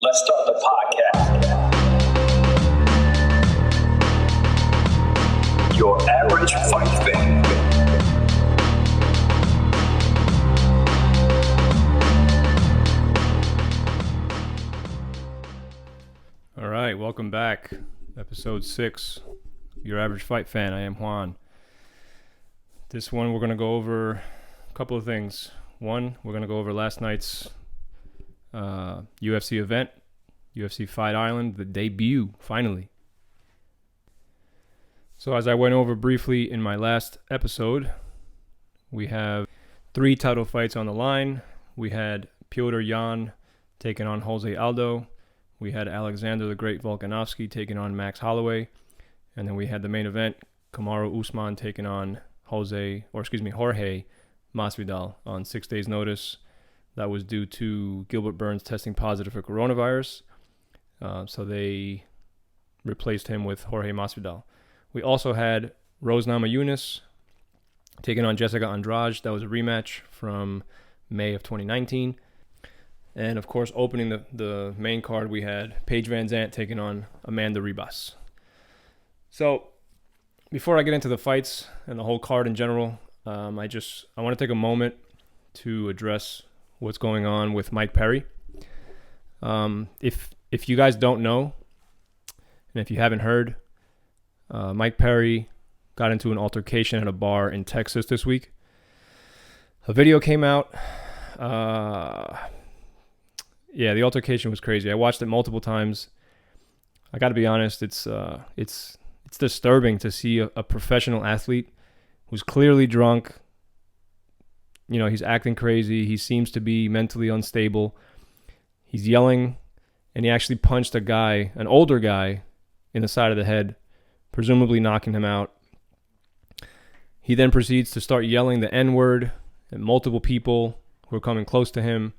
Let's start the podcast. Your average fight fan. All right, welcome back. Episode 6, Your Average Fight Fan. I am Juan. This one, we're going to go over a couple of things. One, we're going to go over last night's UFC event, UFC Fight Island, the debut, finally. So as I went over briefly in my last episode, we have 3 title fights on the line. We had Petr Yan taking on Jose Aldo. We had Alexander the Great Volkanovski taking on Max Holloway. And then we had the main event, Kamaru Usman taking on Jorge Masvidal on 6 days' notice. That was due to Gilbert Burns testing positive for coronavirus. So they replaced him with Jorge Masvidal. We also had Rose Namajunas taking on Jessica Andrade. That was a rematch from May of 2019. And, of course, opening the main card, we had Paige Van Zant taking on Amanda Ribas. So before I get into the fights and the whole card in general, I want to take a moment to address what's going on with Mike Perry. If you guys don't know, and if you haven't heard, Mike Perry got into an altercation at a bar in Texas this week. A video came out. The altercation was crazy. I watched it multiple times. I got to be honest, it's disturbing to see a professional athlete who's clearly drunk. You know, he's acting crazy. He seems to be mentally unstable. He's yelling, and he actually punched an older guy, in the side of the head, presumably knocking him out. He then proceeds to start yelling the N-word at multiple people who are coming close to him.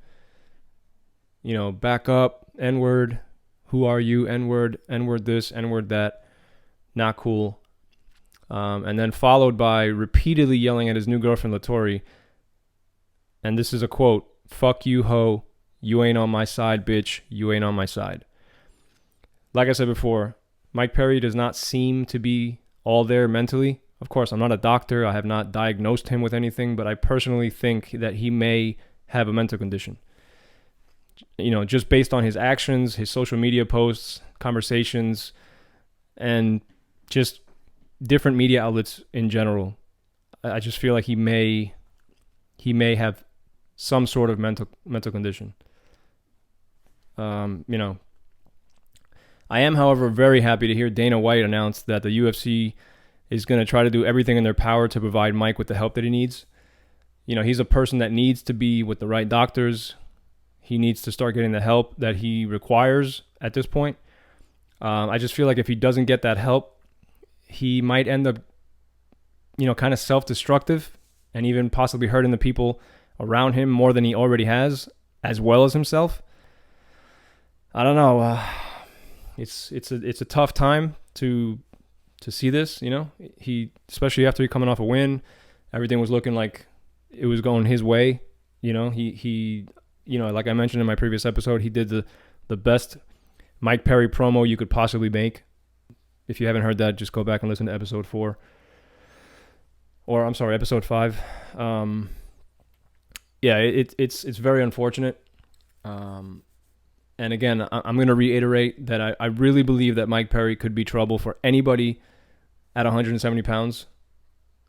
You know, back up, N-word, who are you, N-word, N-word this, N-word that. Not cool. And then followed by repeatedly yelling at his new girlfriend, Latori. And this is a quote, "Fuck you, ho. You ain't on my side, bitch. You ain't on my side." Like I said before, Mike Perry does not seem to be all there mentally. Of course, I'm not a doctor. I have not diagnosed him with anything, but I personally think that he may have a mental condition. You know, just based on his actions, his social media posts, conversations, and just different media outlets in general. I just feel like he may have some sort of mental condition. I am, however, very happy to hear Dana White announce that the UFC is going to try to do everything in their power to provide Mike with the help that he needs. You know, he's a person that needs to be with the right doctors. He needs to start getting the help that he requires at this point. I just feel like if he doesn't get that help, he might end up, kind of self-destructive and even possibly hurting the people around him more than he already has, as well as himself. I don't know. It's a tough time to see this. He, especially after he coming off a win, everything was looking like it was going his way. He like I mentioned in my previous episode, he did the best Mike Perry promo you could possibly make. If you haven't heard that, just go back and listen to episode 4. Or, I'm sorry, episode 5. It's very unfortunate. And again, I'm going to reiterate that I really believe that Mike Perry could be trouble for anybody at 170 pounds.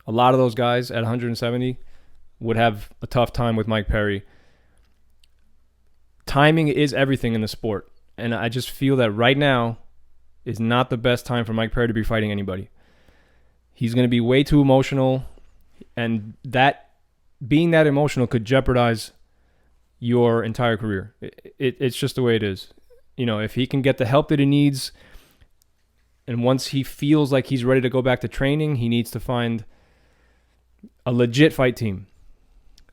A lot of those guys at 170 would have a tough time with Mike Perry. Timing is everything in the sport. And I just feel that right now is not the best time for Mike Perry to be fighting anybody. He's going to be way too emotional, and that being that emotional could jeopardize your entire career. It's just the way it is. If he can get the help that he needs, and once he feels like he's ready to go back to training, he needs to find a legit fight team,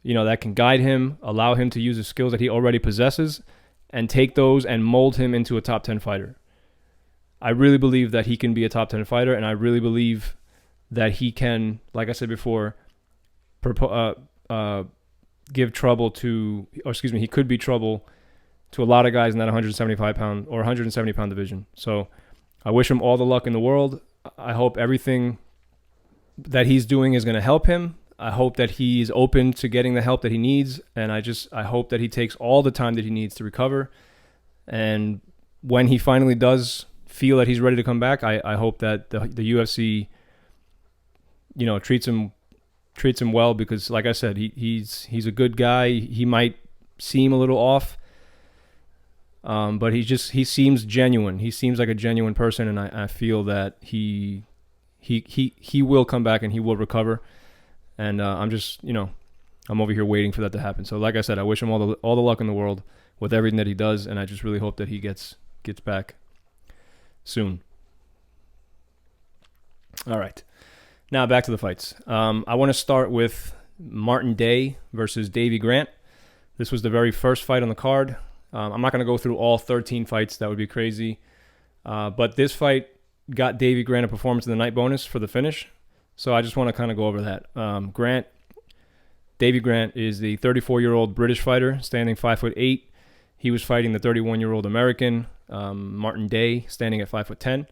that can guide him, allow him to use the skills that he already possesses, and take those and mold him into a top 10 fighter. I really believe that he can be a top 10 fighter, and I really believe that he can, like I said before, he could be trouble to a lot of guys in that 175 pound or 170 pound division. So I wish him all the luck in the world. I hope everything that he's doing is going to help him. I hope that he's open to getting the help that he needs. And I hope that he takes all the time that he needs to recover. And when he finally does feel that he's ready to come back, I hope that the UFC, treats him well, because like I said, he's a good guy. He might seem a little off, but he seems genuine. He seems like a genuine person, and I feel that he will come back and he will recover. And I'm over here waiting for that to happen. So like I said, I wish him all the luck in the world with everything that he does, and I just really hope that he gets back soon. All right. Now back to the fights. I want to start with Martin Day versus Davy Grant. This was the very first fight on the card. I'm not going to go through all 13 fights. That would be crazy. But this fight got Davy Grant a performance in the night bonus for the finish. So I just want to kind of go over that. Davy Grant is the 34-year-old British fighter, standing 5'8". He was fighting the 31-year-old American, Martin Day, standing at 5'10".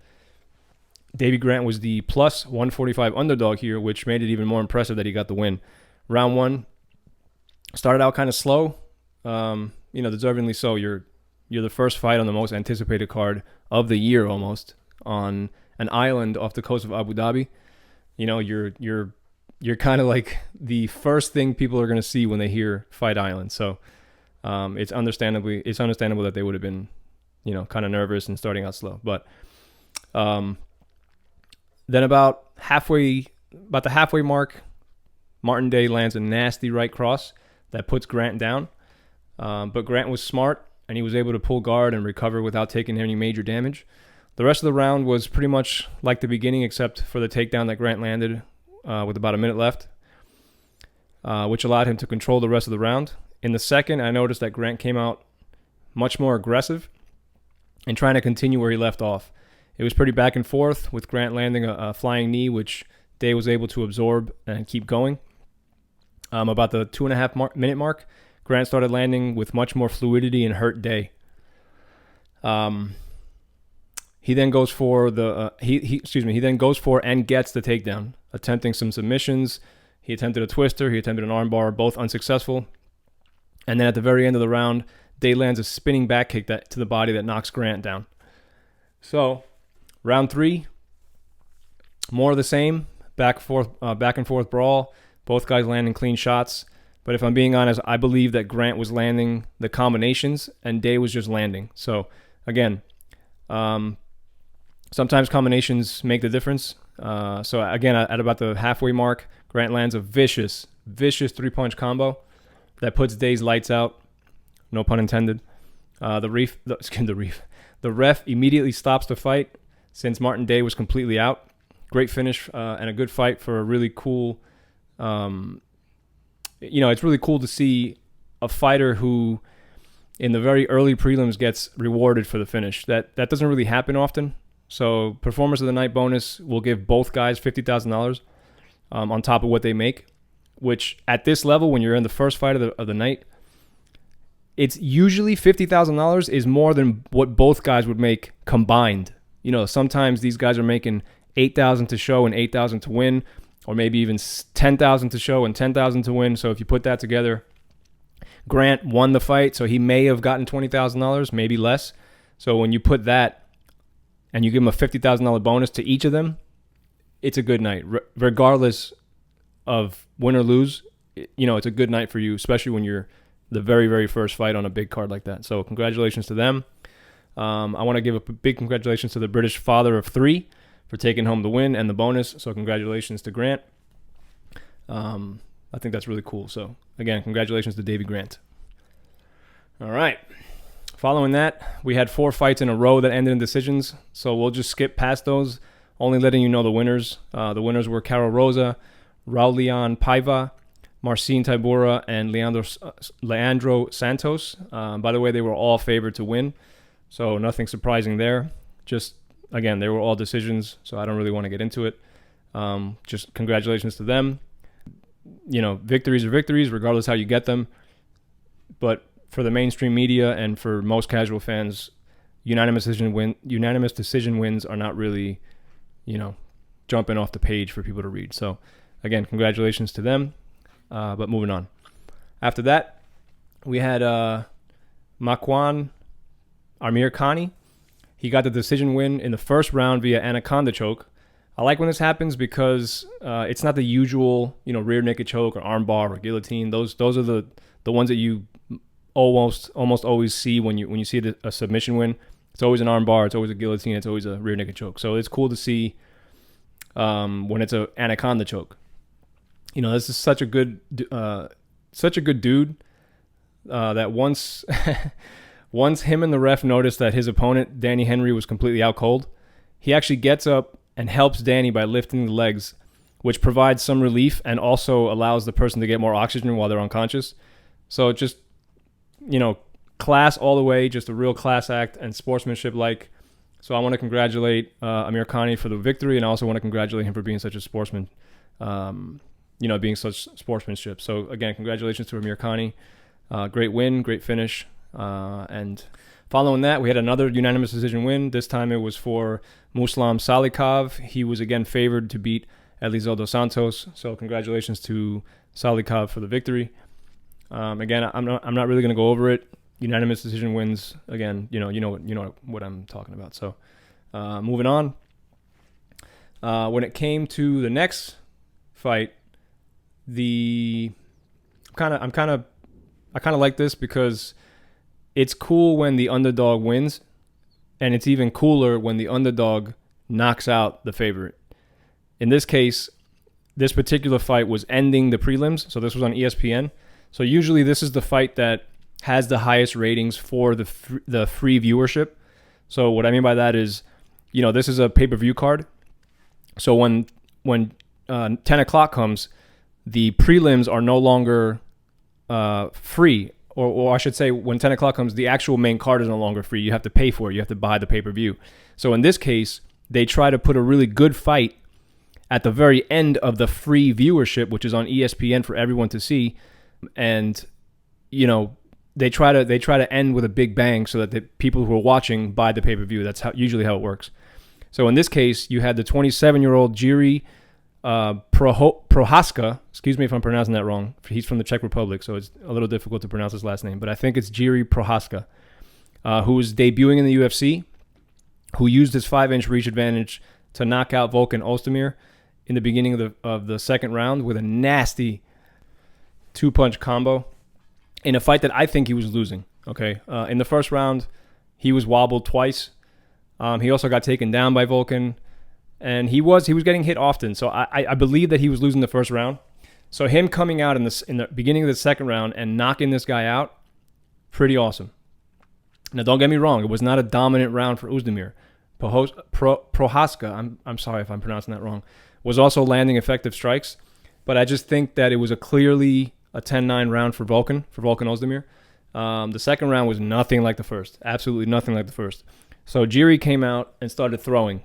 Davy Grant was the plus 145 underdog here, which made it even more impressive that he got the win. Round one started out kind of slow, deservingly so. You're the first fight on the most anticipated card of the year, almost, on an island off the coast of Abu Dhabi. You're kind of like the first thing people are going to see when they hear Fight Island. So it's understandable that they would have been, kind of nervous and starting out slow. But then about the halfway mark, Martin Day lands a nasty right cross that puts Grant down. But Grant was smart, and he was able to pull guard and recover without taking any major damage. The rest of the round was pretty much like the beginning, except for the takedown that Grant landed with about a minute left, which allowed him to control the rest of the round. In the second, I noticed that Grant came out much more aggressive and trying to continue where he left off. It was pretty back and forth, with Grant landing a flying knee, which Day was able to absorb and keep going. About the 2.5 minute mark, Grant started landing with much more fluidity and hurt Day. He then goes for he then goes for and gets the takedown, attempting some submissions. He attempted a twister, he attempted an armbar, both unsuccessful. And then at the very end of the round, Day lands a spinning back kick to the body that knocks Grant down. So, round three, more of the same, back and forth brawl. Both guys landing clean shots. But if I'm being honest, I believe that Grant was landing the combinations and Day was just landing. So, again, sometimes combinations make the difference. So again, at about the halfway mark, Grant lands a vicious 3-punch combo that puts Day's lights out. No pun intended. The ref immediately stops the fight since Martin Day was completely out. Great finish and a good fight for a really cool. It's really cool to see a fighter who, in the very early prelims, gets rewarded for the finish. That doesn't really happen often. So performance of the night bonus will give both guys $50,000 on top of what they make, which at this level, when you're in the first fight of the night, it's usually $50,000 is more than what both guys would make combined. Sometimes these guys are making $8,000 to show and $8,000 to win, or maybe even $10,000 to show and $10,000 to win. So if you put that together, Grant won the fight, so he may have gotten $20,000, maybe less. So when you put that and you give him a $50,000 bonus to each of them, it's a good night. Regardless of win or lose, it's a good night for you, especially when you're the very, very first fight on a big card like that. So congratulations to them. I want to give a big congratulations to the British father of 3 for taking home the win and the bonus. So congratulations to Grant. I think that's really cool. So again, congratulations to Davy Grant. All right. Following that, we had 4 fights in a row that ended in decisions. So we'll just skip past those, only letting you know the winners. The winners were Carol Rosa, Raulian Paiva, Marcin Tybura, and Leandro Santos. By the way, they were all favored to win, so nothing surprising there. Just, again, they were all decisions, so I don't really want to get into it. Just congratulations to them. Victories are victories, regardless how you get them. But for the mainstream media and for most casual fans, unanimous decision wins are not really, jumping off the page for people to read. So, again, congratulations to them. But moving on. After that, we had Makwan Amirkhani. He got the decision win in the first round via anaconda choke. I like when this happens because it's not the usual, rear naked choke or armbar or guillotine. Those are the ones that you almost always see when you see a submission win. It's always an armbar, it's always a guillotine, it's always a rear naked choke. So it's cool to see when it's an anaconda choke. This is such a good dude that once once him and the ref noticed that his opponent Danny Henry was completely out cold, he actually gets up and helps Danny by lifting the legs, which provides some relief and also allows the person to get more oxygen while they're unconscious. So just, class all the way, just a real class act and sportsmanship-like. So I want to congratulate Amirkhani for the victory, and I also want to congratulate him for being such a sportsman, being such sportsmanship. So again, congratulations to Amirkhani. Great win, great finish. And following that, we had another unanimous decision win. This time it was for Muslim Salikov. He was again favored to beat Eliseo dos Santos. So congratulations to Salikov for the victory. Again, I'm not really going to go over it. Unanimous decision wins. Again, you know what I'm talking about. So moving on. When it came to the next fight, I kind of like this because it's cool when the underdog wins, and it's even cooler when the underdog knocks out the favorite. In this case, this particular fight was ending the prelims, so this was on ESPN. So usually this is the fight that has the highest ratings for the free viewership. So what I mean by that is, this is a pay-per-view card. So when 10 o'clock comes, the prelims are no longer free. Or I should say, when 10 o'clock comes, the actual main card is no longer free. You have to pay for it. You have to buy the pay-per-view. So in this case, they try to put a really good fight at the very end of the free viewership, which is on ESPN for everyone to see. And, they try to end with a big bang so that the people who are watching buy the pay-per-view. That's usually how it works. So in this case, you had the 27-year-old Jiří Procházka. Excuse me if I'm pronouncing that wrong. He's from the Czech Republic, so it's a little difficult to pronounce his last name. But I think it's Jiří Procházka, who is debuting in the UFC, who used his 5-inch reach advantage to knock out Volkan Ozdemir in the beginning of the second round with a nasty 2-punch combo in a fight that I think he was losing. Okay, in the first round, he was wobbled twice. He also got taken down by Volkan. And he was getting hit often, so I believe that he was losing the first round. So him coming out in the beginning of the second round and knocking this guy out, pretty awesome. Now don't get me wrong, it was not a dominant round for Ozdemir. Procházka, I'm sorry if I'm pronouncing that wrong, was also landing effective strikes, but I just think that it was clearly a 10-9 round for Volkan Ozdemir. The second round was nothing like the first, absolutely nothing like the first. So Jiří came out and started throwing.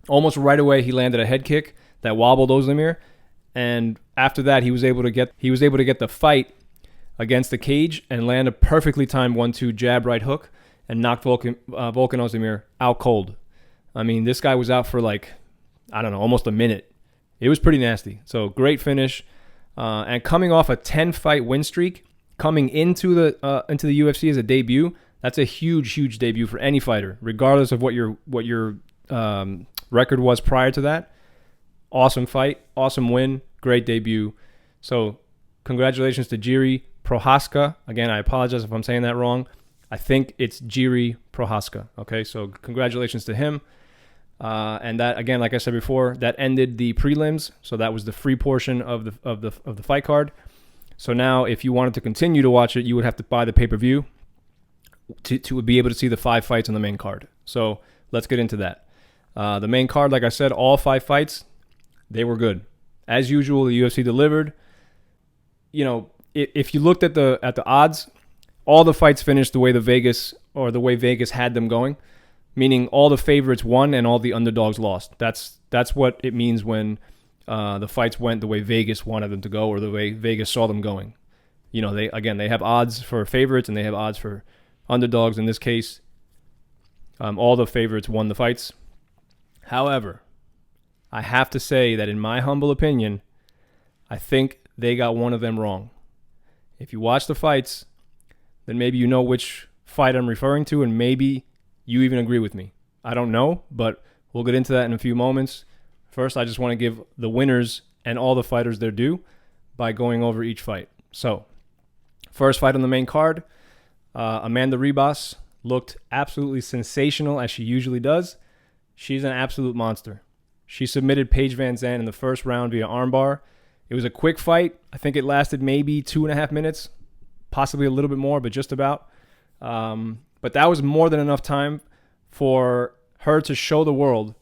Almost right away, he landed a head kick that wobbled Ozdemir, and after that, he was able to get the fight against the cage and land a perfectly timed 1-2 jab right hook and knocked Volkan Ozdemir out cold. I mean, this guy was out for almost a minute. It was pretty nasty. So great finish, and coming off a 10-fight win streak, coming into the UFC as a debut, that's a huge debut for any fighter, regardless of what your record was prior to that. Awesome fight, awesome win, great debut. So congratulations to Jiří Procházka. Again, I apologize if I'm saying that wrong. I think it's Jiří Procházka. Okay, so congratulations to him. And that, again, like I said before, that ended the prelims. So that was the free portion of the fight card. So now, if you wanted to continue to watch it, you would have to buy the pay-per-view to be able to see the 5 fights on the main card. So let's get into that. The main card, like I said, all 5 fights, they were good. As usual, the UFC delivered. If you looked at the odds, all the fights finished the way Vegas had them going, meaning all the favorites won and all the underdogs lost. That's what it means when the fights went the way Vegas wanted them to go or the way Vegas saw them going. They have odds for favorites and they have odds for underdogs. In this case, all the favorites won the fights. However, I have to say that in my humble opinion, I think they got one of them wrong. If you watch the fights, then maybe you know which fight I'm referring to, and maybe you even agree with me. I don't know, but we'll get into that in a few moments. First, I just want to give the winners and all the fighters their due by going over each fight. So, first fight on the main card, Amanda Ribas looked absolutely sensational as she usually does. She's an absolute monster. She submitted Paige VanZant in the first round via armbar. It was a quick fight. I think it lasted maybe 2.5 minutes, possibly a little bit more, but just about. But that was more than enough time for her to show the world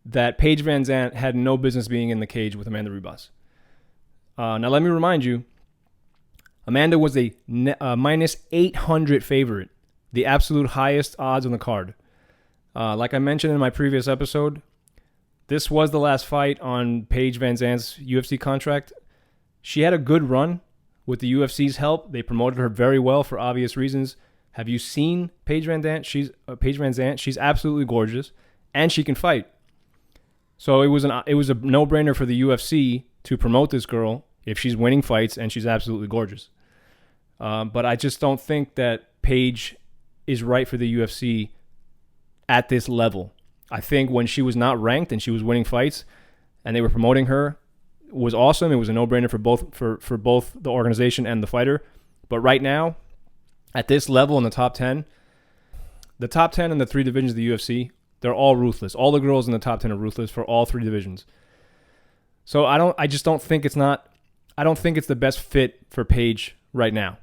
that Paige VanZant had no business being in the cage with Amanda Ribas. Now, let me remind you, Amanda was a minus 800 favorite, the absolute highest odds on the card. Like I mentioned in my previous episode, this was the last fight on Paige VanZant's UFC contract. She had a good run with the UFC's help. They promoted her very well for obvious reasons. Have you seen Paige VanZant? Paige VanZant. She's absolutely gorgeous, and she can fight. So it was a no-brainer for the UFC to promote this girl if she's winning fights and she's absolutely gorgeous. But I just don't think that Paige is right for the UFC at this level. I think when she was not ranked and she was winning fights and they were promoting her, it was awesome. It was a no-brainer for both the organization and the fighter. But right now, at this level in the top 10 in the 3 divisions of the UFC, they're all ruthless. All the girls in the top 10 are ruthless for all 3 divisions. So I don't think it's the best fit for Paige right now.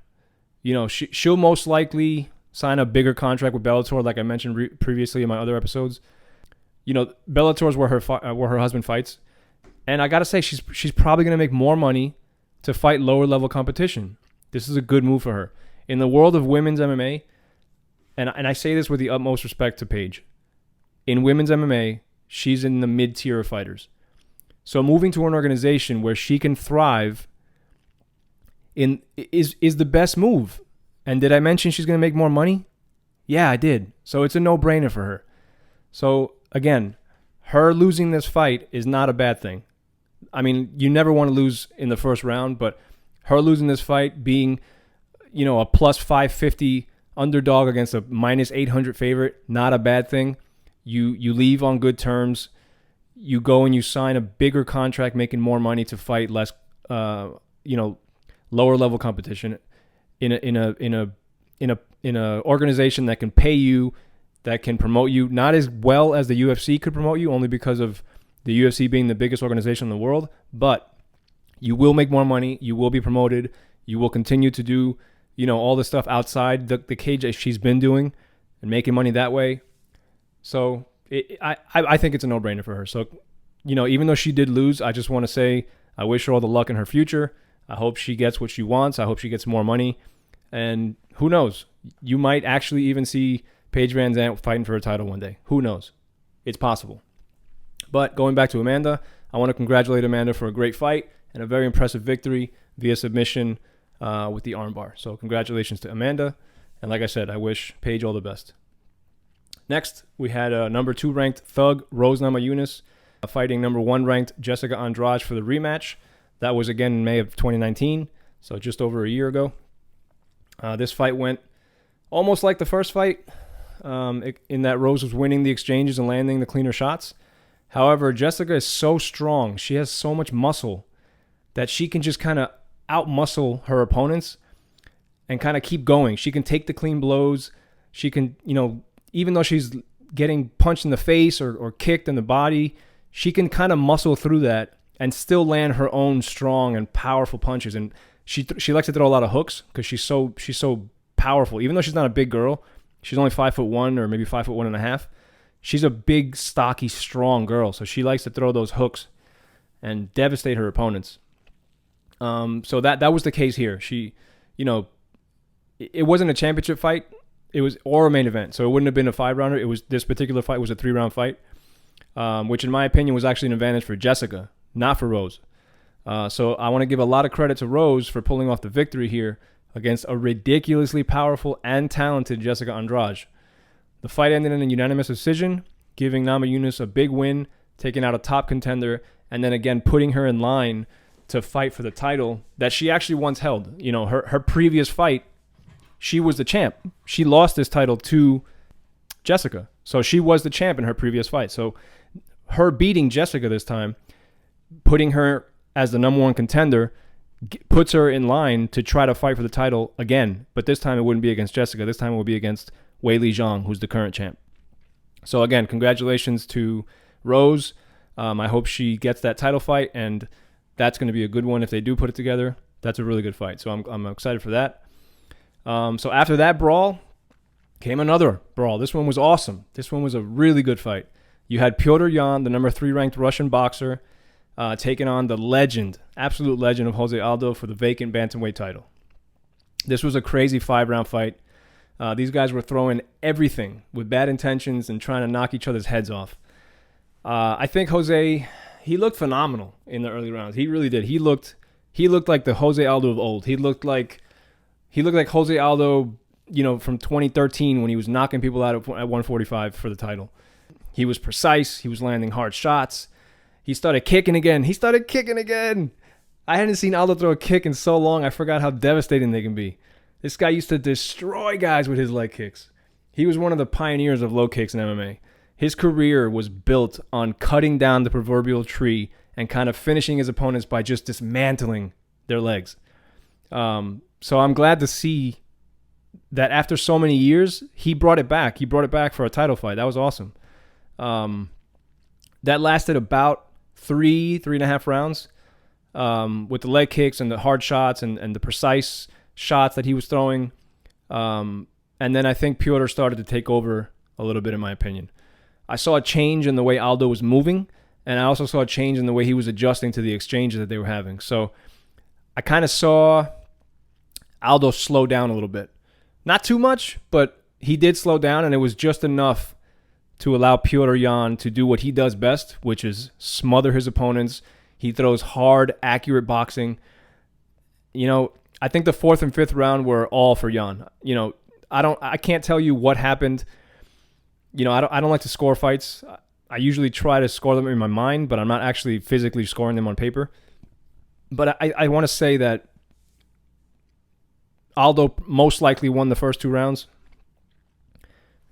She'll most likely sign a bigger contract with Bellator, like I mentioned previously in my other episodes. Bellator's where her husband fights, and I gotta say she's probably gonna make more money to fight lower level competition. This is a good move for her in the world of women's MMA, and I say this with the utmost respect to Paige. In women's MMA, she's in the mid tier of fighters. So moving to an organization where she can thrive is the best move. And did I mention she's gonna make more money? Yeah, I did. So it's a no-brainer for her. So again, her losing this fight is not a bad thing. I mean, you never want to lose in the first round, but her losing this fight, being, a plus 550 underdog against a minus 800 favorite, not a bad thing. You leave on good terms. You go and you sign a bigger contract, making more money to fight less, lower level competition in a organization that can pay you, that can promote you, not as well as the UFC could promote you, only because of the UFC being the biggest organization in the world, but you will make more money, you will be promoted, you will continue to do, all the stuff outside the cage that she's been doing and making money that way. So I think it's a no-brainer for her. So, even though she did lose, I just want to say I wish her all the luck in her future. I hope she gets what she wants. I hope she gets more money. And who knows? You might actually even see Paige VanZant fighting for a title one day. Who knows? It's possible. But going back to Amanda, I want to congratulate Amanda for a great fight and a very impressive victory via submission with the armbar. So congratulations to Amanda. And like I said, I wish Paige all the best. Next, we had number 2 ranked Thug Rose Namajunas fighting number 1 ranked Jessica Andrade for the rematch. That was again in May of 2019, so just over a year ago. This fight went almost like the first fight, in that Rose was winning the exchanges and landing the cleaner shots. However, Jessica is so strong. She has so much muscle that she can just kind of out-muscle her opponents and kind of keep going. She can take the clean blows. She can, even though she's getting punched in the face or kicked in the body, she can kind of muscle through that and still land her own strong and powerful punches. And she likes to throw a lot of hooks because she's so powerful. Even though she's not a big girl, she's only 5'1" or maybe 5'1.5". She's a big, stocky, strong girl. So she likes to throw those hooks and devastate her opponents. So that was the case here. She, it wasn't a championship fight. It was or a main event. So it wouldn't have been a 5-rounder. This particular fight was a 3-round fight, which in my opinion was actually an advantage for Jessica, not for Rose. So I want to give a lot of credit to Rose for pulling off the victory here against a ridiculously powerful and talented Jessica Andrade. The fight ended in a unanimous decision, giving Namajunas a big win, taking out a top contender, and then again putting her in line to fight for the title that she actually once held. You know, her previous fight, she was the champ. She lost this title to Jessica. So she was the champ in her previous fight. So her beating Jessica this time, putting her as the number one contender, puts her in line to try to fight for the title again. But this time it wouldn't be against Jessica. This time it will be against Weili Zhang, who's the current champ. So again, congratulations to Rose. I hope she gets that title fight, and that's going to be a good one if they do put it together. That's a really good fight. So I'm excited for that. So after that brawl came another brawl. This one was awesome. This one was a really good fight. You had Petr Yan, the number 3 ranked Russian boxer, taking on the legend, absolute legend of Jose Aldo for the vacant bantamweight title. This was a crazy 5-round fight. These guys were throwing everything with bad intentions and trying to knock each other's heads off. I think Jose, he looked phenomenal in the early rounds. He really did. He looked like the Jose Aldo of old. He looked like Jose Aldo, you know, from 2013 when he was knocking people out at 145 for the title. He was precise. He was landing hard shots. He started kicking again. I hadn't seen Aldo throw a kick in so long, I forgot how devastating they can be. This guy used to destroy guys with his leg kicks. He was one of the pioneers of low kicks in MMA. His career was built on cutting down the proverbial tree and kind of finishing his opponents by just dismantling their legs. So I'm glad to see that after so many years, he brought it back. He brought it back for a title fight. That was awesome. That lasted about 3.5 rounds with the leg kicks and the hard shots and the precise shots that he was throwing. And then I think Petr started to take over a little bit, in my opinion. I saw a change in the way Aldo was moving, and I also saw a change in the way he was adjusting to the exchanges that they were having. So I kind of saw Aldo slow down a little bit. Not too much, but he did slow down, and it was just enough to allow Petr Yan to do what he does best, which is smother his opponents. He throws hard, accurate boxing. You know, I think the 4th and 5th round were all for Yan. You know, I can't tell you what happened. You know, I don't like to score fights. I usually try to score them in my mind, but I'm not actually physically scoring them on paper. But I want to say that Aldo most likely won the first 2 rounds.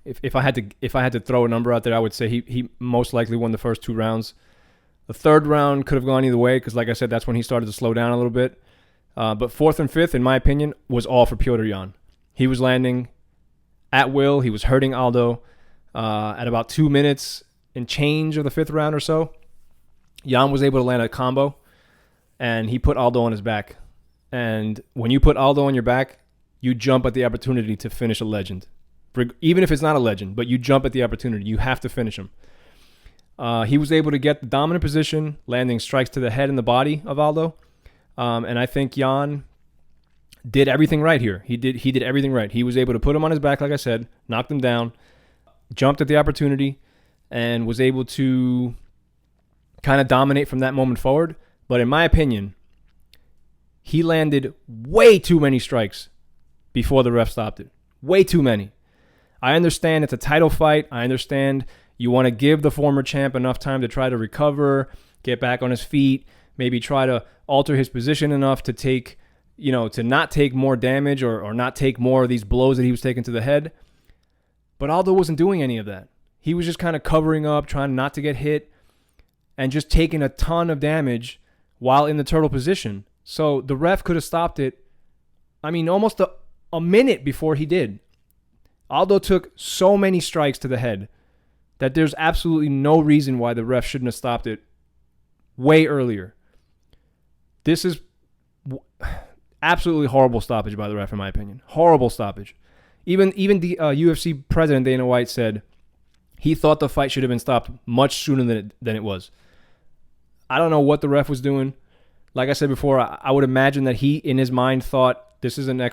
If I had to throw a number out there, I would say he most likely won the first 2 rounds. The 3rd round could have gone either way because, like I said, that's when he started to slow down a little bit. But 4th and 5th, in my opinion, was all for Petr Yan. He was landing at will. He was hurting Aldo. At about 2 minutes and change of the 5th round or so, Yan was able to land a combo, and he put Aldo on his back. And when you put Aldo on your back, you jump at the opportunity to finish a legend. Even if it's not a legend, but you jump at the opportunity. You have to finish him. He was able to get the dominant position, landing strikes to the head and the body of Aldo. And I think Yan did everything right here. He did everything right. He was able to put him on his back, like I said, knocked him down, jumped at the opportunity, and was able to kind of dominate from that moment forward. But in my opinion, he landed way too many strikes before the ref stopped it. Way too many. I understand it's a title fight. I understand you want to give the former champ enough time to try to recover, get back on his feet, maybe try to alter his position enough to take, you know, to not take more damage or not take more of these blows that he was taking to the head. But Aldo wasn't doing any of that. He was just kind of covering up, trying not to get hit, and just taking a ton of damage while in the turtle position. So the ref could have stopped it, I mean, almost a minute before he did. Aldo took so many strikes to the head that there's absolutely no reason why the ref shouldn't have stopped it way earlier. This is absolutely horrible stoppage by the ref, in my opinion. Horrible stoppage. Even the UFC president, Dana White, said he thought the fight should have been stopped much sooner than it was. I don't know what the ref was doing. Like I said before, I would imagine that he, in his mind, thought this is an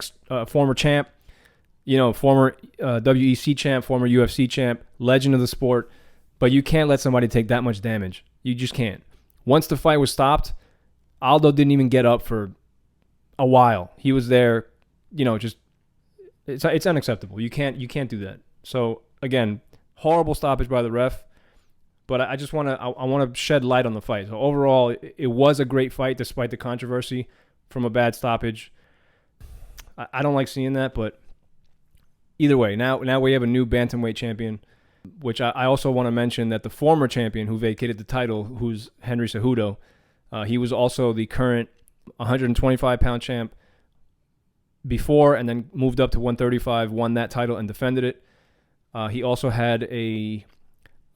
former champ, you know, former WEC champ, former UFC champ, legend of the sport, but you can't let somebody take that much damage. You just can't. Once the fight was stopped, Aldo didn't even get up for a while. He was there, just it's unacceptable. You can't do that. So again, horrible stoppage by the ref. But I just want to shed light on the fight. So overall, it was a great fight despite the controversy from a bad stoppage. I don't like seeing that, but either way, now we have a new bantamweight champion, which I also want to mention that the former champion who vacated the title, who's Henry Cejudo, he was also the current 125-pound champ before and then moved up to 135, won that title and defended it. He also had a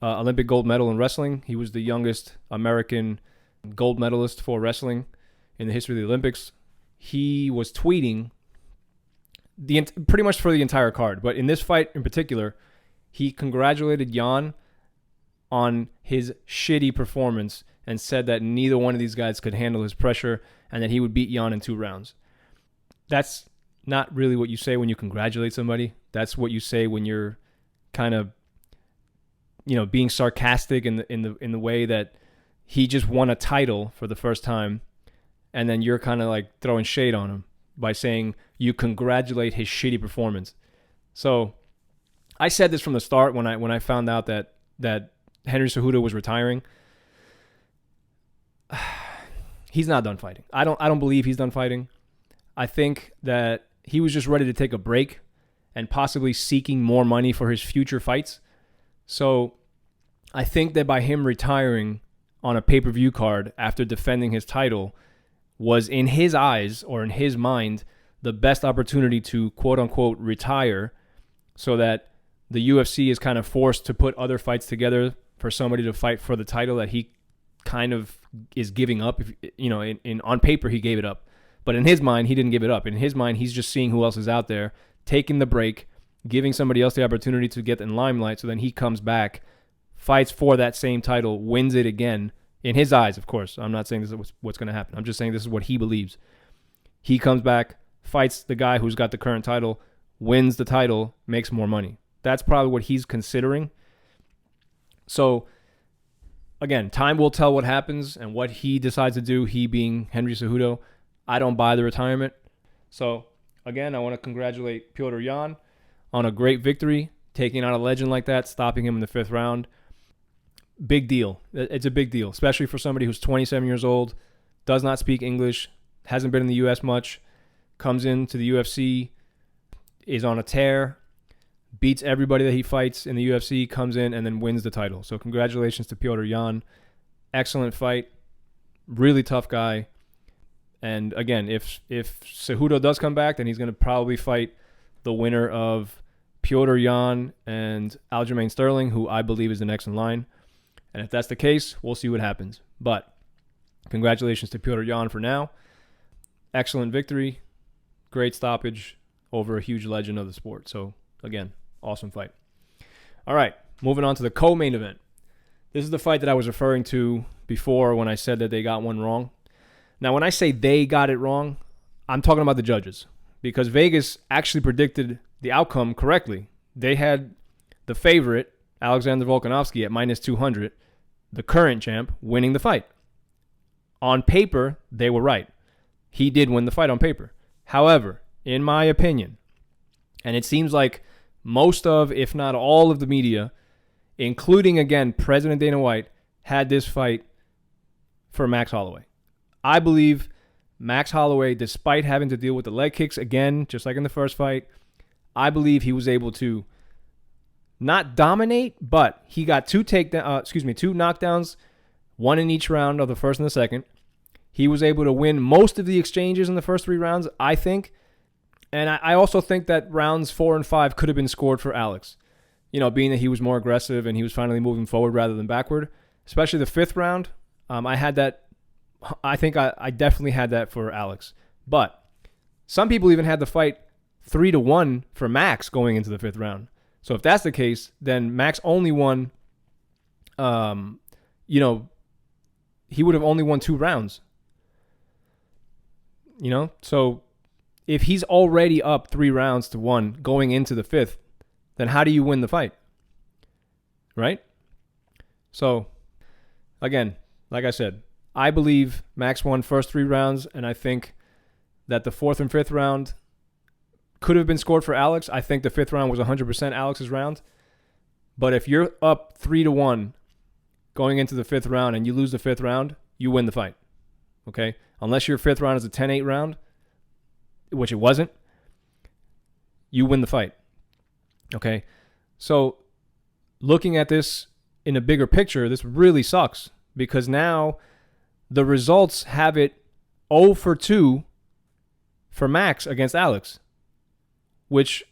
Olympic gold medal in wrestling. He was the youngest American gold medalist for wrestling in the history of the Olympics. He was tweeting pretty much for the entire card, but in this fight in particular, he congratulated Jan on his shitty performance and said that neither one of these guys could handle his pressure and that he would beat Jan in 2 rounds. That's not really what you say when you congratulate somebody. That's what you say when you're kind of being sarcastic in the way that he just won a title for the first time, and then you're kind of like throwing shade on him by saying you congratulate his shitty performance. So I said this from the start when I found out that Henry Cejudo was retiring. He's not done fighting. I don't believe he's done fighting. I think that he was just ready to take a break and possibly seeking more money for his future fights. So I think that by him retiring on a pay-per-view card after defending his title was, in his eyes or in his mind, the best opportunity to quote-unquote retire so that the UFC is kind of forced to put other fights together for somebody to fight for the title that he kind of is giving up. On paper, he gave it up. But in his mind, he didn't give it up. In his mind, he's just seeing who else is out there, taking the break, giving somebody else the opportunity to get in limelight, so then he comes back, fights for that same title, wins it again. In his eyes, of course. I'm not saying this is what's going to happen. I'm just saying this is what he believes. He comes back, fights the guy who's got the current title, wins the title, makes more money. That's probably what he's considering. So, again, time will tell what happens and what he decides to do, he being Henry Cejudo. I don't buy the retirement. So, again, I want to congratulate Petr Yan on a great victory, taking out a legend like that, stopping him in the 5th round. Big deal. It's a big deal, especially for somebody who's 27 years old, does not speak English, hasn't been in the U.S. much, comes into the UFC, is on a tear, beats everybody that he fights in the UFC, comes in, and then wins the title. So congratulations to Petr Yan. Excellent fight. Really tough guy. And again, if Cejudo does come back, then he's going to probably fight the winner of Petr Yan and Aljamain Sterling, who I believe is the next in line. And if that's the case, we'll see what happens. But congratulations to Petr Yan for now. Excellent victory. Great stoppage over a huge legend of the sport. So, again, awesome fight. All right, moving on to the co-main event. This is the fight that I was referring to before when I said that they got one wrong. Now, when I say they got it wrong, I'm talking about the judges. Because Vegas actually predicted the outcome correctly. They had the favorite, Alexander Volkanovski, at minus 200, the current champ, winning the fight. On paper, they were right. He did win the fight on paper. However, in my opinion, and it seems like most of, if not all of the media, including, again, President Dana White, had this fight for Max Holloway. I believe Max Holloway, despite having to deal with the leg kicks again, just like in the first fight, I believe he was able to not dominate, but he got two knockdowns, one in each round of the first and the second. He was able to win most of the exchanges in the first 3 rounds, I think. And I also think that rounds 4 and 5 could have been scored for Alex. Being that he was more aggressive and he was finally moving forward rather than backward. Especially the 5th round, I had that. I think I definitely had that for Alex. But some people even had the fight 3-1 for Max going into the 5th round. So if that's the case, then Max only won, he would have only won 2 rounds. So if he's already up 3-1 going into the 5th, then how do you win the fight? Right? So, again, like I said, I believe Max won first 3 rounds, and I think that the 4th and 5th round could have been scored for Alex. I think the 5th round was 100% Alex's round. But if you're up 3-1 going into the 5th round and you lose the 5th round, you win the fight. Okay? Unless your 5th round is a 10-8 round, which it wasn't, you win the fight. Okay? So looking at this in a bigger picture, this really sucks because now the results have it 0 for 2 for Max against Alex, which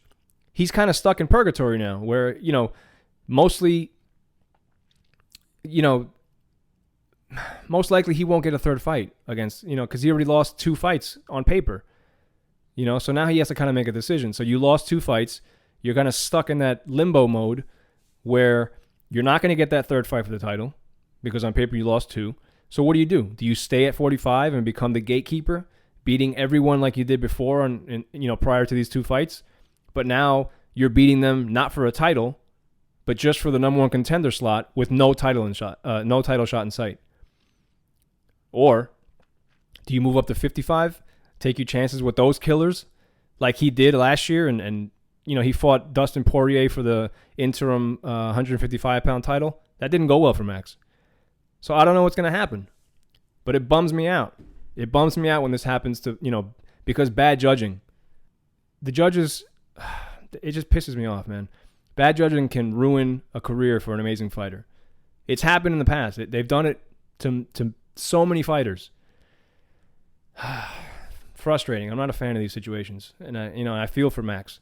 he's kind of stuck in purgatory now where, mostly, most likely he won't get a 3rd fight against, because he already lost 2 fights on paper, so now he has to kind of make a decision. So you lost 2 fights. You're kind of stuck in that limbo mode where you're not going to get that 3rd fight for the title because on paper you lost 2. So what do? Do you stay at 45 and become the gatekeeper, beating everyone like you did before prior to these 2 fights? But now you're beating them not for a title, but just for the number 1 contender slot with no title shot in sight. Or do you move up to 55, take your chances with those killers like he did last year and he fought Dustin Poirier for the interim 155-pound title. That didn't go well for Max. So I don't know what's going to happen. But it bums me out. It bums me out when this happens to, because bad judging. The judges, it just pisses me off, man. Bad judging can ruin a career for an amazing fighter. It's happened in the past. They've done it to so many fighters. Frustrating. I'm not a fan of these situations. And I feel for Max.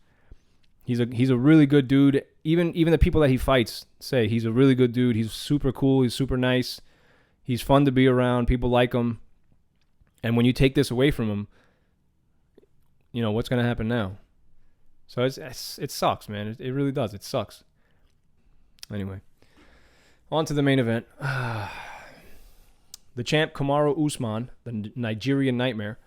He's a really good dude. Even the people that he fights say he's a really good dude. He's super cool. He's super nice. He's fun to be around. People like him. And when you take this away from him, what's going to happen now? So it sucks, man. It really does. It sucks. Anyway, on to the main event. The champ Kamaru Usman, the Nigerian Nightmare,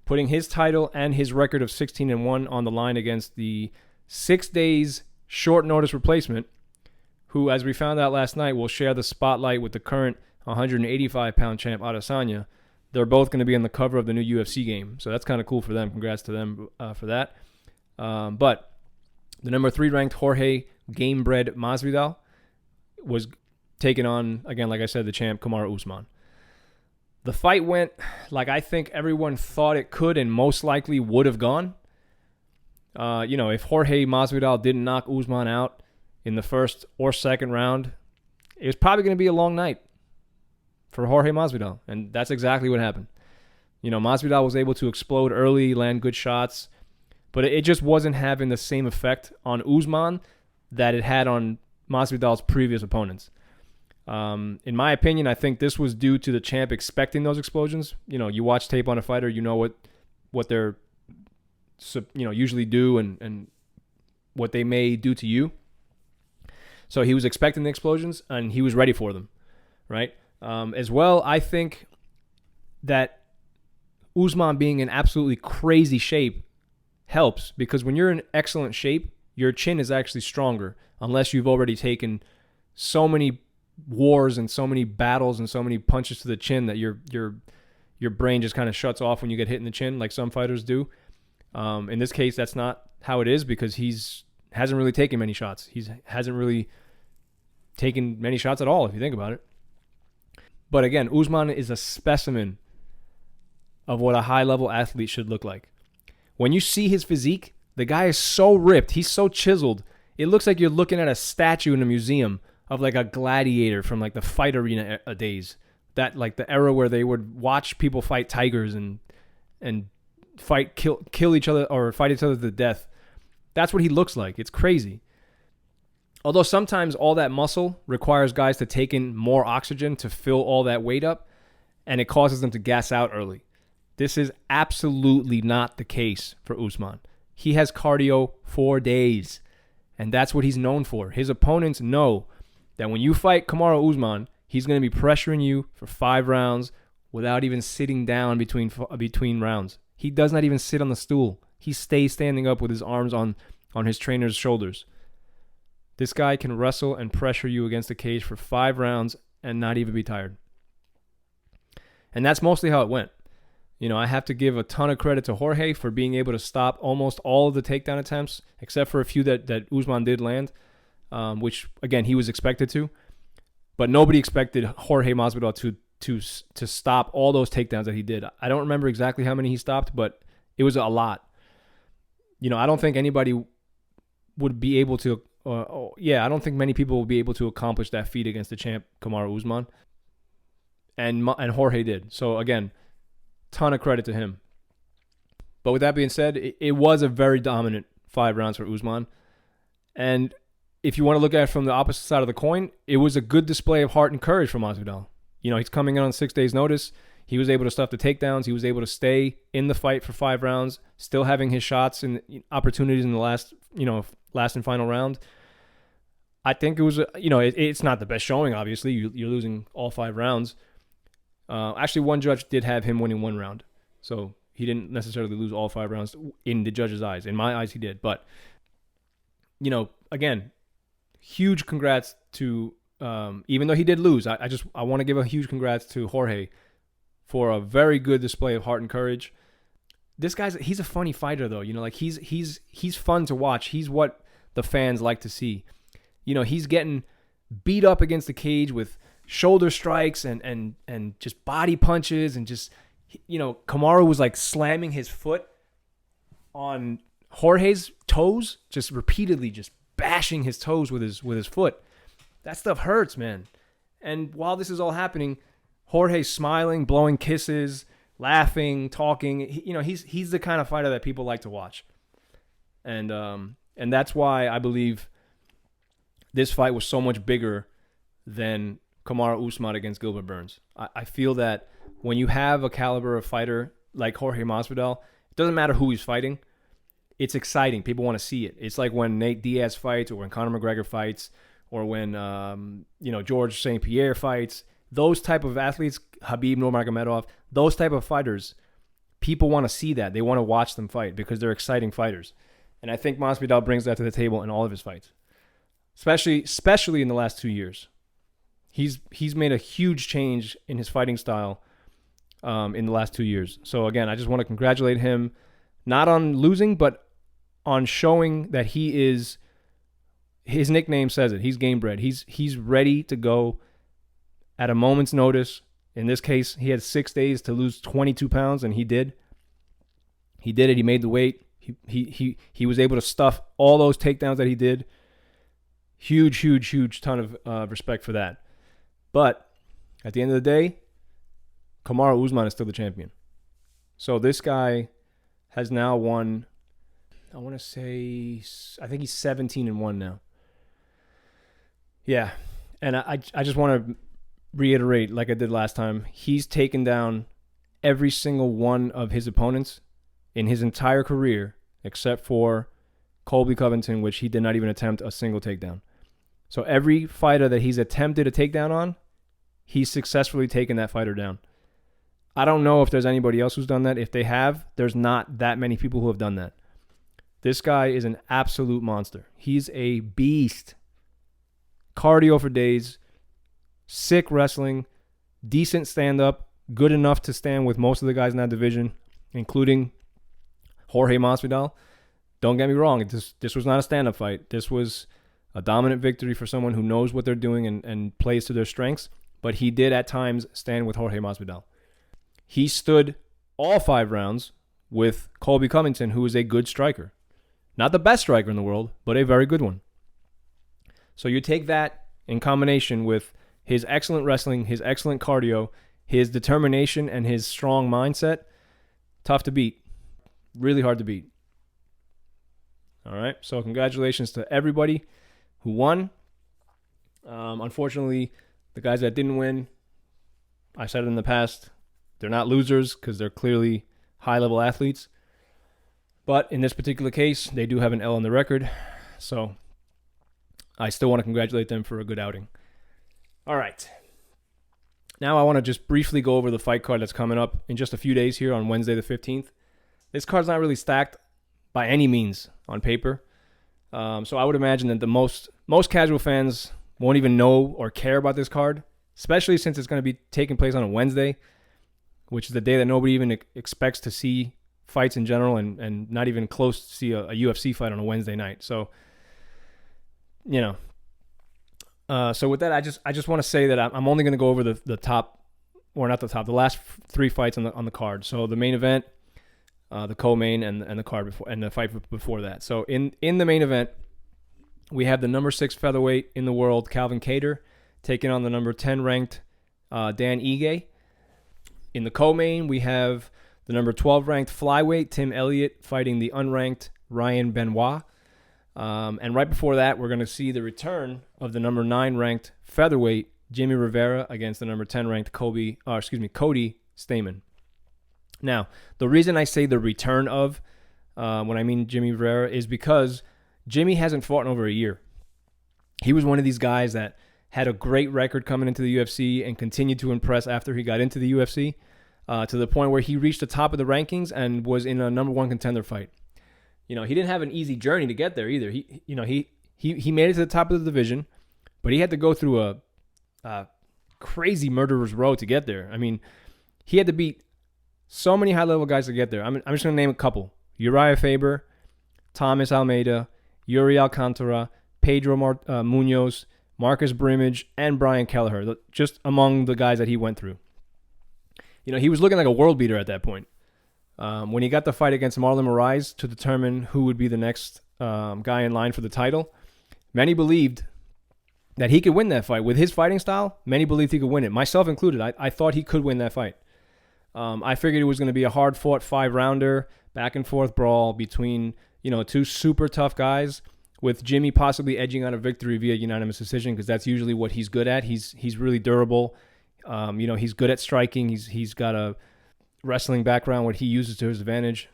putting his title and his record of 16-1 on the line against the 6 days short notice replacement, who, as we found out last night, will share the spotlight with the current 185-pound champ Adesanya. They're both going to be on the cover of the new UFC game, so that's kind of cool for them. Congrats to them for that. But the number 3 ranked Jorge Gamebred Masvidal was taking on, again, like I said, the champ Kamaru Usman. The fight went like I think everyone thought it could and most likely would have gone. If Jorge Masvidal didn't knock Usman out in the 1st or 2nd round, it was probably going to be a long night for Jorge Masvidal, and that's exactly what happened. Masvidal was able to explode early, land good shots, but it just wasn't having the same effect on Usman that it had on Masvidal's previous opponents. In my opinion, I think this was due to the champ expecting those explosions. You watch tape on a fighter, you know what they're usually do and what they may do to you. So he was expecting the explosions and he was ready for them, right? As well, I think that Usman being in absolutely crazy shape helps because when you're in excellent shape, your chin is actually stronger unless you've already taken so many wars and so many battles and so many punches to the chin that your brain just kind of shuts off when you get hit in the chin like some fighters do. In this case, that's not how it is because hasn't really taken many shots. He hasn't really taken many shots at all if you think about it. But again, Usman is a specimen of what a high-level athlete should look like. When you see his physique, the guy is so ripped. He's so chiseled. It looks like you're looking at a statue in a museum of like a gladiator from like the fight arena days. That like the era where they would watch people fight tigers and kill each other or fight each other to death. That's what he looks like. It's crazy. Although sometimes all that muscle requires guys to take in more oxygen to fill all that weight up, and it causes them to gas out early. This is absolutely not the case for Usman. He has cardio for days, and that's what he's known for. His opponents know that when you fight Kamaru Usman, he's going to be pressuring you for 5 rounds without even sitting down between rounds. He does not even sit on the stool. He stays standing up with his arms on his trainer's shoulders. This guy can wrestle and pressure you against the cage for 5 rounds and not even be tired. And that's mostly how it went. I have to give a ton of credit to Jorge for being able to stop almost all of the takedown attempts, except for a few that Usman did land, which, again, he was expected to. But nobody expected Jorge Masvidal to stop all those takedowns that he did. I don't remember exactly how many he stopped, but it was a lot. I don't think anybody would be able to, I don't think many people will be able to accomplish that feat against the champ, Kamaru Usman. And Jorge did. So, again, ton of credit to him. But with that being said, it was a very dominant 5 rounds for Usman. And if you want to look at it from the opposite side of the coin, it was a good display of heart and courage from Masvidal. He's coming in on 6 days' notice. He was able to stuff the takedowns. He was able to stay in the fight for 5 rounds, still having his shots and opportunities in the last and final round. I think it was, it's not the best showing, obviously. You're losing all 5 rounds. Actually, one judge did have him winning 1 round. So he didn't necessarily lose all 5 rounds in the judge's eyes. In my eyes, he did. But, again, huge congrats to, even though he did lose, I want to give a huge congrats to Jorge for a very good display of heart and courage. This he's a funny fighter, though. He's fun to watch. He's what the fans like to see. He's getting beat up against the cage with shoulder strikes and just body punches, and just, Kamaru was like slamming his foot on Jorge's toes, just repeatedly just bashing his toes with his foot. That stuff hurts, man. And while this is all happening, Jorge's smiling, blowing kisses, laughing, talking. He's the kind of fighter that people like to watch. And that's why I believe this fight was so much bigger than Kamaru Usman against Gilbert Burns. I feel that when you have a caliber of fighter like Jorge Masvidal, it doesn't matter who he's fighting. It's exciting. People want to see it. It's like when Nate Diaz fights, or when Conor McGregor fights, or when George St. Pierre fights. Those type of athletes, Khabib Nurmagomedov, those type of fighters, people want to see that. They want to watch them fight because they're exciting fighters. And I think Masvidal brings that to the table in all of his fights, especially in the last 2 years. He's made a huge change in his fighting style in the last 2 years. So again, I just want to congratulate him, not on losing, but on showing that he is. His nickname says it. He's game bred. He's ready to go at a moment's notice. In this case, he had 6 days to lose 22 pounds, and he did. He did it. He made the weight. He was able to stuff all those takedowns that he did. Huge ton of respect for that. But at the end of the day, Kamaru Usman is still the champion. So this guy has now won, I think he's 17-1 now. Yeah. And I just want to reiterate, like I did last time, he's taken down every single one of his opponents in his entire career, except for Colby Covington, which he did not even attempt a single takedown. So every fighter that he's attempted a takedown on, he's successfully taken that fighter down. I don't know if there's anybody else who's done that. If they have, there's not that many people who have done that. This guy is an absolute monster. He's a beast. Cardio for days, sick wrestling, decent stand-up, good enough to stand with most of the guys in that division, including Jorge Masvidal. Don't get me wrong, this was not a stand-up fight. This was a dominant victory for someone who knows what they're doing and plays to their strengths, but he did at times stand with Jorge Masvidal. He stood all 5 rounds with Colby Covington, who is a good striker. Not the best striker in the world, but a very good one. So you take that in combination with his excellent wrestling, his excellent cardio, his determination, and his strong mindset, tough to beat. Really hard to beat. All right, so congratulations to everybody who won. Unfortunately, the guys that didn't win, I said it in the past, they're not losers because they're clearly high-level athletes. But in this particular case, they do have an L on the record. So I still want to congratulate them for a good outing. All right. Now I want to just briefly go over the fight card that's coming up in just a few days here on Wednesday the 15th. This card's not really stacked by any means on paper. So I would imagine that the most casual fans won't even know or care about this card, especially since it's going to be taking place on a Wednesday. which is the day that nobody even expects to see fights in general, and not even close to see a UFC fight on a Wednesday night. So, so with that, I just want to say that I'm only going to go over the top, or not the top, the last 3 fights on the card. So the main event, the co-main, and the card before, and the fight before that. So in the main event, we have the number 6 featherweight in the world, Calvin Kattar, taking on the number 10 ranked Dan Ige. In the co-main, we have the number 12 ranked flyweight Tim Elliott fighting the unranked Ryan Benoit. And right before that, we're going to see the return of the number 9 ranked featherweight Jimmy Rivera against the number 10 ranked Cody Stamann. Now, the reason I say the return of when I mean Jimmy Rivera is because Jimmy hasn't fought in over a year. He was one of these guys that had a great record coming into the UFC and continued to impress after he got into the UFC, to the point where he reached the top of the rankings and was in a number 1 contender fight. He didn't have an easy journey to get there either. He made it to the top of the division, but he had to go through a crazy murderer's row to get there. I mean, he had to beat so many high-level guys to get there. I'm just going to name a couple: Uriah Faber, Thomas Almeida, Yuri Alcantara, Pedro Munoz, Marcus Brimage, and Brian Kelleher, just among the guys that he went through. He was looking like a world beater at that point. When he got the fight against Marlon Moraes to determine who would be the next guy in line for the title, many believed that he could win that fight. With his fighting style, many believed he could win it, myself included. I thought he could win that fight. I figured it was going to be a hard-fought 5-rounder, back-and-forth brawl between 2 super tough guys, with Jimmy possibly edging out a victory via unanimous decision, because that's usually what he's good at. He's really durable. He's good at striking. He's got a wrestling background, what he uses to his advantage.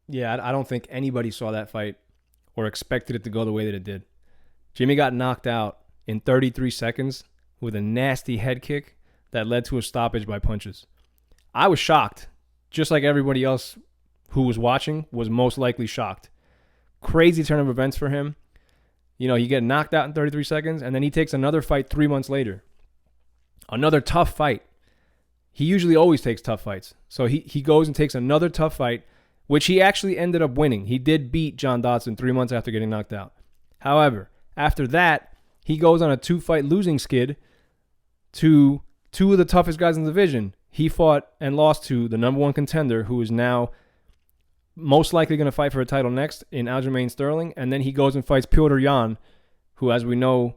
Yeah, I don't think anybody saw that fight or expected it to go the way that it did. Jimmy got knocked out in 33 seconds with a nasty head kick that led to a stoppage by punches. I was shocked, just like everybody else who was watching was most likely shocked. Crazy turn of events for him. You get knocked out in 33 seconds, and then he takes another fight 3 months later. Another tough fight. He usually always takes tough fights. So he goes and takes another tough fight, which he actually ended up winning. He did beat John Dodson 3 months after getting knocked out. However, after that, he goes on a 2-fight losing skid to 2 of the toughest guys in the division. He fought and lost to the number 1 contender, who is now most likely going to fight for a title next, in Aljamain Sterling. And then he goes and fights Petr Yan, who, as we know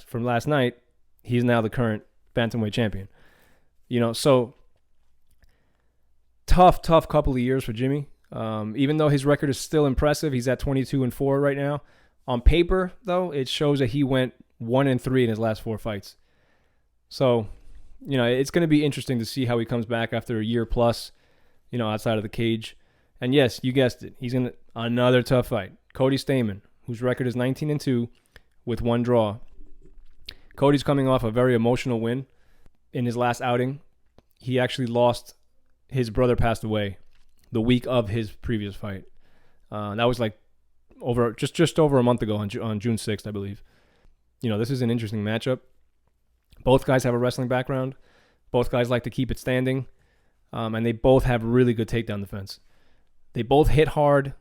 from last night, he's now the current bantamweight champion. So tough couple of years for Jimmy. Even though his record is still impressive, he's at 22-4 right now. On paper, though, it shows that he went 1-3 in his last 4 fights. So, it's going to be interesting to see how he comes back after a year plus, outside of the cage. And yes, you guessed it, he's going to another tough fight. Cody Stamann, whose record is 19-2 with 1 draw. Cody's coming off a very emotional win in his last outing. He actually lost, his brother passed away the week of his previous fight. That was like just over a month ago on June 6th, I believe. This is an interesting matchup. Both guys have a wrestling background. Both guys like to keep it standing. And they both have really good takedown defense. They both hit hard.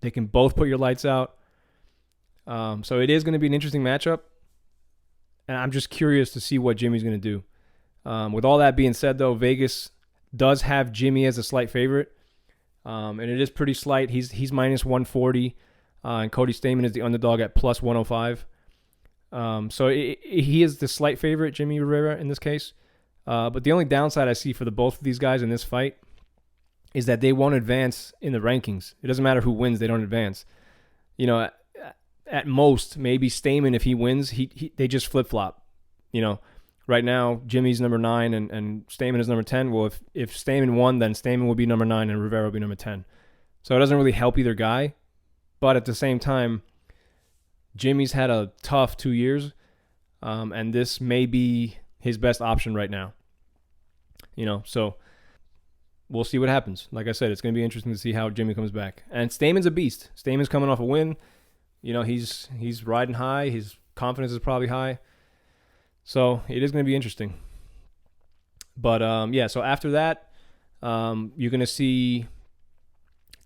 They can both put your lights out. So it is going to be an interesting matchup. And I'm just curious to see what Jimmy's going to do. With all that being said, though, Vegas does have Jimmy as a slight favorite. And it is pretty slight. He's minus 140. And Cody Stamann is the underdog at plus 105. So he is the slight favorite, Jimmy Rivera, in this case. But the only downside I see for the both of these guys in this fight is that they won't advance in the rankings. It doesn't matter who wins, they don't advance. At most, maybe Stamann, if he wins, they just flip-flop. Right now, Jimmy's number 9 and Stamann is number 10. Well, if Stamann won, then Stamann will be number 9 and Rivera will be number 10. So it doesn't really help either guy. But at the same time, Jimmy's had a tough 2 years, and this may be his best option right now. So we'll see what happens. Like I said, it's going to be interesting to see how Jimmy comes back. And Stamann's a beast. Stamann's coming off a win. He's riding high. His confidence is probably high. So it is going to be interesting. But yeah, so after that, you're gonna see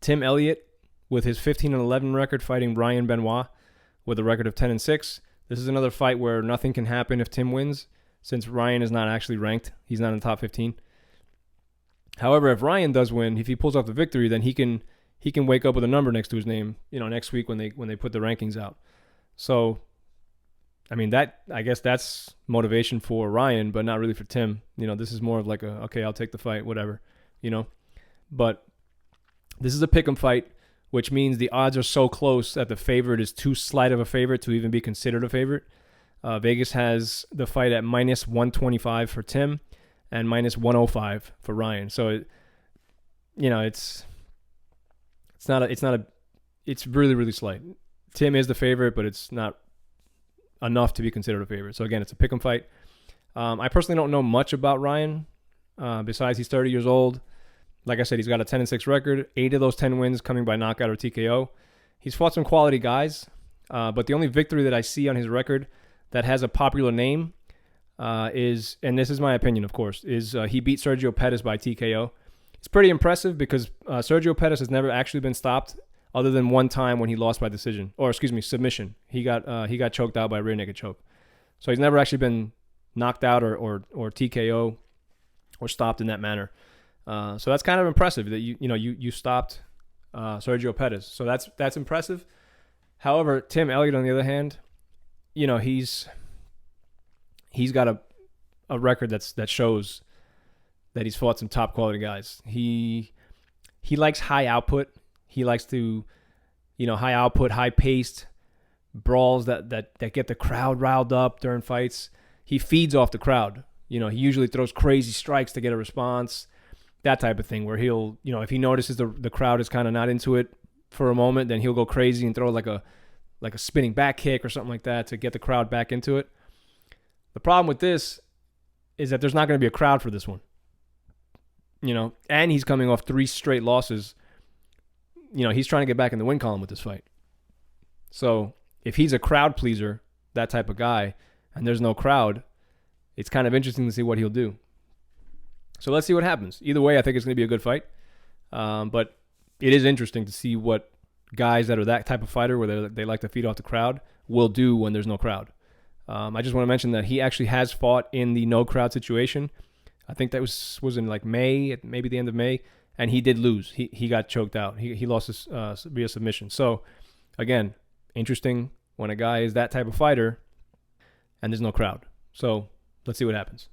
Tim Elliott with his 15-11 record fighting Ryan Benoit with a record of 10-6. This is another fight where nothing can happen if Tim wins, since Ryan is not actually ranked. He's not in the top 15. However, if Ryan does win, if he pulls off the victory, then he can wake up with a number next to his name, next week when they put the rankings out. So, I mean, I guess that's motivation for Ryan, but not really for Tim. This is more of like okay, I'll take the fight, whatever, But this is a pick'em fight, which means the odds are so close that the favorite is too slight of a favorite to even be considered a favorite. Vegas has the fight at minus 125 for Tim and minus 105 for Ryan. So, it's really, really slight. Tim is the favorite, but it's not enough to be considered a favorite. So again, it's a pick'em fight. I personally don't know much about Ryan. Besides, he's 30 years old. Like I said, he's got a 10-6 record. 8 of those 10 wins coming by knockout or TKO. He's fought some quality guys, but the only victory that I see on his record that has a popular name is, and this is my opinion, of course, is he beat Sergio Pettis by TKO. It's pretty impressive because Sergio Pettis has never actually been stopped, other than one time when he lost by submission. He got choked out by a rear naked choke. So he's never actually been knocked out or TKO or stopped in that manner. So that's kind of impressive that you stopped Sergio Pettis. So that's impressive. However, Tim Elliott, on the other hand, he's got a record that shows that he's fought some top quality guys. He likes high output. He likes to, high output, high paced brawls that get the crowd riled up during fights. He feeds off the crowd. He usually throws crazy strikes to get a response, that type of thing, where he'll, if he notices the crowd is kind of not into it for a moment, then he'll go crazy and throw like a spinning back kick or something like that to get the crowd back into it. The problem with this is that there's not going to be a crowd for this one. And he's coming off 3 straight losses. He's trying to get back in the win column with this fight. So if he's a crowd pleaser, that type of guy, and there's no crowd, it's kind of interesting to see what he'll do. So let's see what happens. Either way, I think it's going to be a good fight. But it is interesting to see what guys that are that type of fighter, where they like to feed off the crowd, will do when there's no crowd. I just want to mention that he actually has fought in the no crowd situation. I think that was in like May, maybe the end of May, and he did lose. He got choked out. He lost via submission. So again, interesting when a guy is that type of fighter and there's no crowd. So let's see what happens.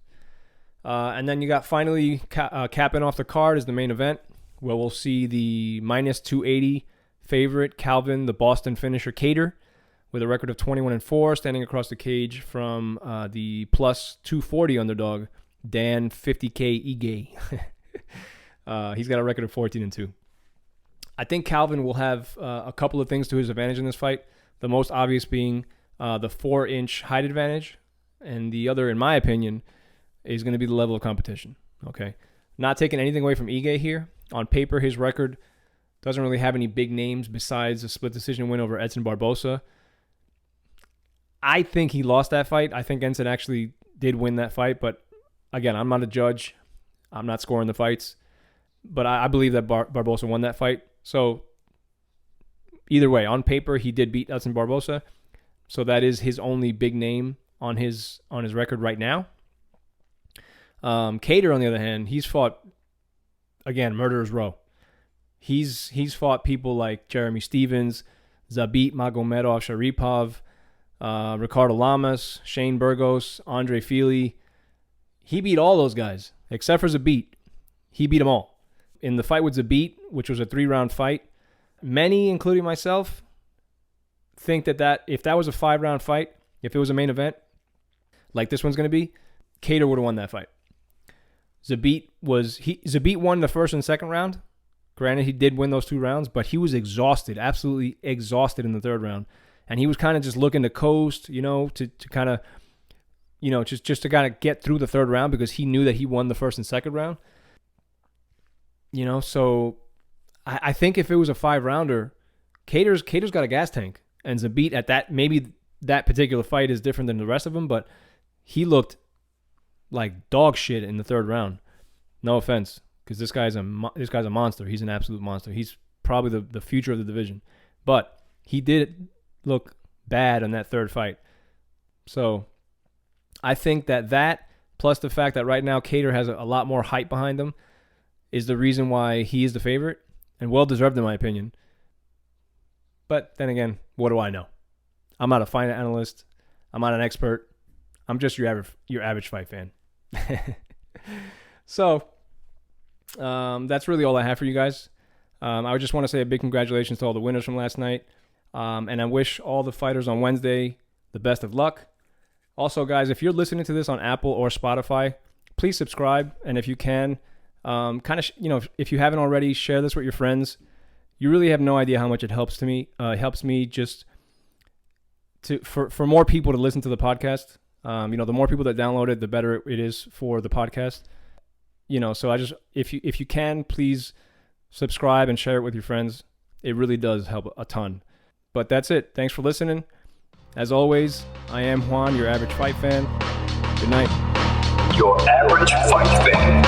And then you got finally capping off the card is the main event, where we'll see the minus 280 favorite Calvin, the Boston finisher, Kattar, with a record of 21-4, standing across the cage from the plus 240 underdog, Dan 50K Ige. He's got a record of 14-2. I think Calvin will have a couple of things to his advantage in this fight. The most obvious being the 4-inch height advantage, and the other, in my opinion, is going to be the level of competition. Okay, not taking anything away from Ige here. On paper, his record doesn't really have any big names besides a split decision win over Edson Barbosa. I think he lost that fight. I think Edson actually did win that fight, but again, I'm not a judge. I'm not scoring the fights. But I believe that Barbosa won that fight. So either way, on paper, he did beat Edson Barbosa. So that is his only big name on his record right now. Kattar, on the other hand, he's fought, again, murderer's row. He's fought people like Jeremy Stevens, Zabit Magomedov Sharipov, Ricardo Lamas, Shane Burgos, Andre Fili. He beat all those guys, except for Zabit. He beat them all. In the fight with Zabit, which was a 3-round fight, many, including myself, think that if that was a 5-round fight, if it was a main event, like this one's going to be, Kattar would have won that fight. Zabit won the first and second round. Granted, he did win those 2 rounds, but he was exhausted, absolutely exhausted in the 3rd round. And he was kind of just looking to coast, to kind of, just to kind of get through the 3rd round because he knew that he won the 1st and 2nd round. So I think if it was a 5-rounder, Kattar's got a gas tank. And Zabit maybe that particular fight is different than the rest of them, but he looked like dog shit in the third round. No offense, because this guy's a monster. He's an absolute monster. He's probably the future of the division. But he did look bad in that third fight. So I think that plus the fact that right now Kattar has a lot more hype behind him is the reason why he is the favorite, and well-deserved in my opinion. But then again, what do I know? I'm not a fight analyst. I'm not an expert. I'm just your average fight fan. So that's really all I have for you guys. I just want to say a big congratulations to all the winners from last night. And I wish all the fighters on Wednesday the best of luck. Also, guys, if you're listening to this on Apple or Spotify, please subscribe. And if you can, if you haven't already, share this with your friends. You really have no idea how much it helps me. It helps me just for more people to listen to the podcast. The more people that download it, the better it is for the podcast. So if you can, please subscribe and share it with your friends. It really does help a ton. But that's it. Thanks for listening. As always, I am Juan, your average fight fan. Good night. Your average fight fan.